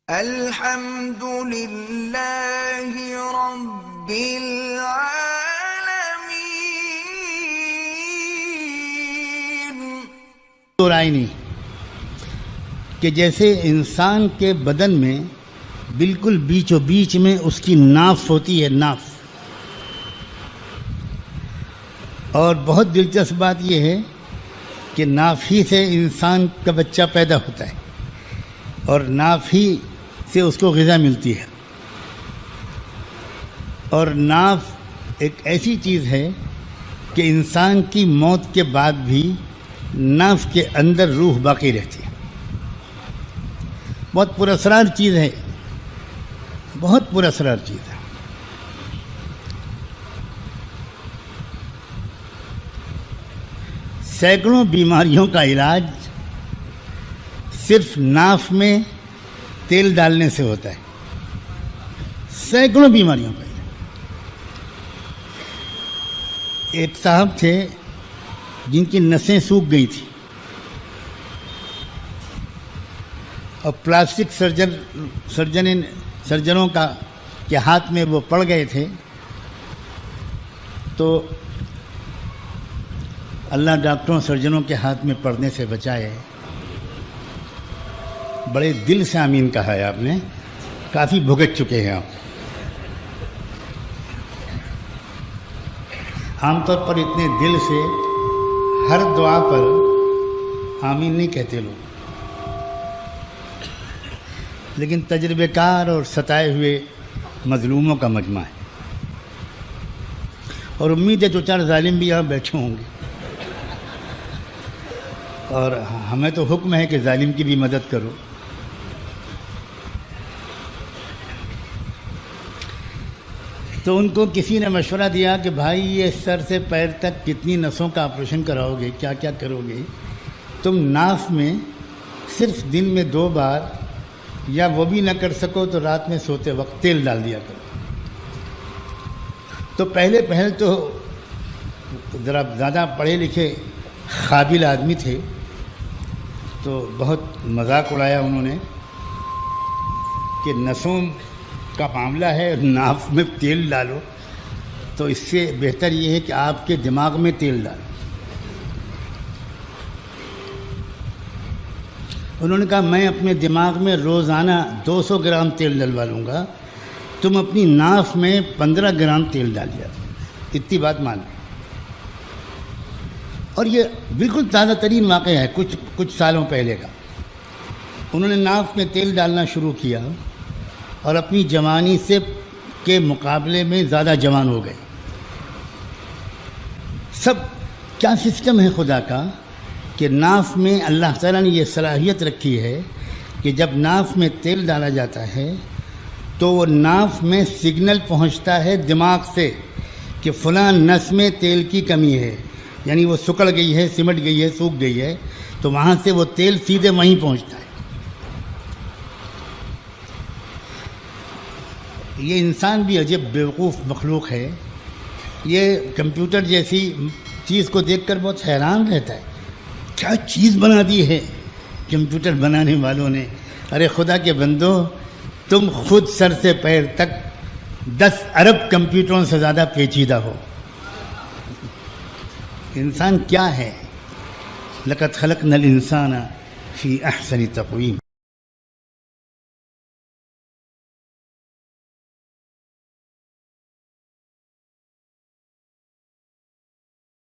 الحمد للہ رب العالمین۔ تو رائے نہیں کہ جیسے انسان کے بدن میں بالکل بیچوں بیچ میں اس کی ناف ہوتی ہے، ناف، اور بہت دلچسپ بات یہ ہے کہ ناف ہی سے انسان کا بچہ پیدا ہوتا ہے اور ناف ہی سے اس کو غذا ملتی ہے، اور ناف ایک ایسی چیز ہے کہ انسان کی موت کے بعد بھی ناف کے اندر روح باقی رہتی ہے۔ بہت پراسرار چیز ہے، بہت پراسرار چیز ہے۔ سینکڑوں بیماریوں کا علاج صرف ناف میں تیل ڈالنے سے ہوتا ہے، سینکڑوں بیماریوں کا علاج۔ ایک صاحب تھے جن کی نسیں سوکھ گئی تھیں اور پلاسٹک سرجنوں کے ہاتھ میں وہ پڑ گئے تھے، تو اللہ ڈاکٹروں سرجنوں کے ہاتھ میں پڑنے سے بچائے۔ بڑے دل سے آمین کہا ہے آپ نے، کافی بھگت چکے ہیں آپ۔ عام طور پر اتنے دل سے ہر دعا پر آمین نہیں کہتے لوگ، لیکن تجربے کار اور ستائے ہوئے مظلوموں کا مجمع ہے، اور امید ہے دو چار ظالم بھی یہاں بیٹھے ہوں گے، اور ہمیں تو حکم ہے کہ ظالم کی بھی مدد کرو۔ تو ان کو کسی نے مشورہ دیا کہ بھائی یہ سر سے پیر تک کتنی نسوں کا آپریشن کراؤ گے، کیا کیا کرو گے، تم ناف میں صرف دن میں 2 بار، یا وہ بھی نہ کر سکو تو رات میں سوتے وقت تیل ڈال دیا کرو۔ تو پہلے تو ذرا زیادہ پڑھے لکھے قابل آدمی تھے، تو بہت مذاق اڑایا انہوں نے کہ نسوں کا معاملہ ہے، ناف میں تیل ڈالو، تو اس سے بہتر یہ ہے کہ آپ کے دماغ میں تیل ڈالو۔ انہوں نے کہا میں اپنے دماغ میں روزانہ 200 گرام تیل ڈلوا لوں گا، تم اپنی ناف میں 15 گرام تیل ڈالیا، اتنی بات مان لیں۔ اور یہ بالکل تازہ ترین واقعہ ہے، کچھ سالوں پہلے کا۔ انہوں نے ناف میں تیل ڈالنا شروع کیا اور اپنی جوانی کے مقابلے میں زیادہ جوان ہو گئے۔ سب کیا سسٹم ہے خدا کا کہ ناف میں اللہ تعالیٰ نے یہ صلاحیت رکھی ہے کہ جب ناف میں تیل ڈالا جاتا ہے تو وہ ناف میں سگنل پہنچتا ہے دماغ سے کہ فلاں نس میں تیل کی کمی ہے، یعنی وہ سکڑ گئی ہے، سمٹ گئی ہے، سوکھ گئی ہے، تو وہاں سے وہ تیل سیدھے وہیں پہنچتا ہے۔ یہ انسان بھی عجب بیوقوف مخلوق ہے، یہ کمپیوٹر جیسی چیز کو دیکھ کر بہت حیران رہتا ہے، کیا چیز بنا دی ہے کمپیوٹر بنانے والوں نے۔ ارے خدا کے بندو، تم خود سر سے پیر تک 10 ارب کمپیوٹروں سے زیادہ پیچیدہ ہو۔ انسان کیا ہے؟ لقد خلقنا الانسان فی احسن تقویم۔